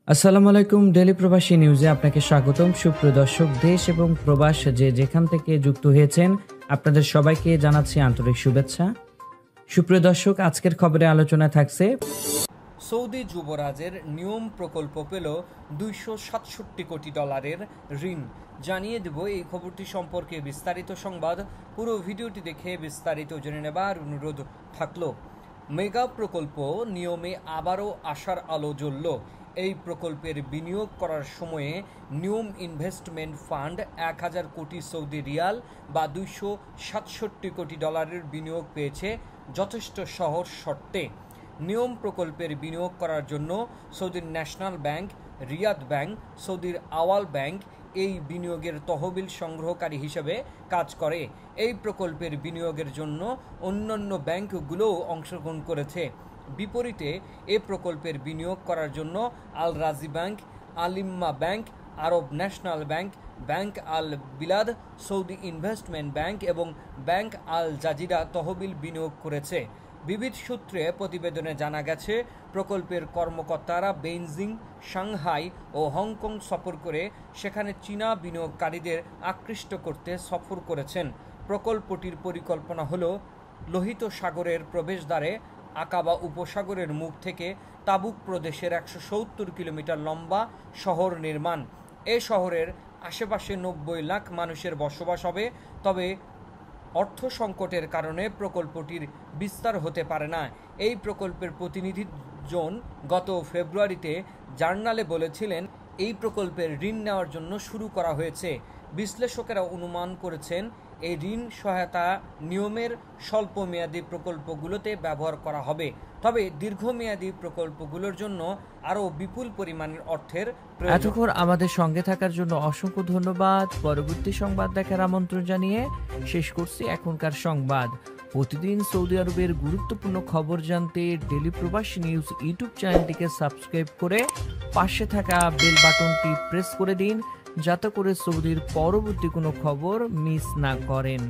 আসসালামু আলাইকুম। ডেলি প্রবাসী নিউজে আপনাকে স্বাগতম। সুপ্রিয় দর্শক, দেশ এবং প্রবাস যেখান থেকে যুক্ত হয়েছেন আপনাদের সবাইকে জানাচ্ছি আন্তরিক শুভেচ্ছা। সুপ্রিয় দর্শক, আজকের খবরে আলোচনায় থাকছে সৌদি যুবরাজের নিয়ম প্রকল্প পেল 267 কোটি ডলারের ঋণ। জানিয়ে দেব এই খবরটি সম্পর্কে বিস্তারিত সংবাদ। পুরো ভিডিওটি দেখে বিস্তারিত জেনে নেবার অনুরোধ থাকলো। মেগা প্রকল্প নিয়মে আবারও আশার আলো জ্বলল। এই প্রকল্পের বিনিয়োগ করার সময়ে নিয়ম ইনভেস্টমেন্ট ফান্ড 1000 কোটি সৌদি রিয়াল বা 267 কোটি ডলারের বিনিয়োগ পেয়েছে যথেষ্ট সহজ শর্তে। নিয়ম প্রকল্পের বিনিয়োগ করার জন্য সৌদির ন্যাশনাল ব্যাংক, রিয়াদ ব্যাংক, সৌদির আওয়াল ব্যাংক এই বিনিয়োগের তহবিল সংগ্রহকারী হিসেবে কাজ করে। এই প্রকল্পের বিনিয়োগের জন্য অন্যান্য ব্যাংকগুলোও অংশগ্রহণ করেছে। বিপরীতে এ প্রকল্পের বিনিয়োগ করার জন্য আল রাজি ব্যাংক, আলিম্মা ব্যাংক, আরব ন্যাশনাল ব্যাংক, ব্যাংক আল বিলাদ, সৌদি ইনভেস্টমেন্ট ব্যাংক এবং ব্যাংক আল জাজিরা তহবিল বিনিয়োগ করেছে। বিবিধ সূত্রে প্রতিবেদনে জানা গেছে, প্রকল্পের কর্মকর্তারা বেইজিং, সাংহাই ও হংকং সফর করে সেখানে চীনা বিনিয়োগকারীদের আকৃষ্ট করতে সফর করেছেন। প্রকল্পটির পরিকল্পনা হল লোহিত সাগরের প্রবেশদ্বারে আকাবা উপসাগরের মুখ থেকে তাবুক প্রদেশের 170 কিলোমিটার লম্বা শহর নির্মাণ। এ শহরের আশেপাশে 90 লাখ মানুষের বসবাস হবে। তবে অর্থ সংকটের কারণে প্রকল্পটির বিস্তার হতে পারে না। এই প্রকল্পের প্রতিনিধিজন গত ফেব্রুয়ারিতে জার্নালে বলেছিলেন, এই প্রকল্পের ঋণ নেওয়ার জন্য শুরু করা হয়েছে। বিশ্লেষকেরা অনুমান করেছেন, এই ঋণ সহায়তা নিয়মের স্বল্পমেয়াদী প্রকল্পগুলোতে ব্যবহার করা হবে। তবে দীর্ঘমেয়াদী প্রকল্পগুলোর জন্য আরও বিপুল পরিমাণের অর্থের প্রয়োজন। এতক্ষণ আমাদের সঙ্গে থাকার জন্য অসংখ্য ধন্যবাদ। পরবর্তী সংবাদ দেখার আমন্ত্রণ জানিয়ে শেষ করছি এখনকার সংবাদ। প্রতিদিন সৌদি আরবের গুরুত্বপূর্ণ খবর জানতে ডেলি প্রবাসী নিউজ ইউটিউব চ্যানেলটিকে সাবস্ক্রাইব করে পাশে থাকা বেল বাটনটি প্রেস করে দিন, যাতে করে সৌদির পরবর্তী কোনো খবর মিস না করেন।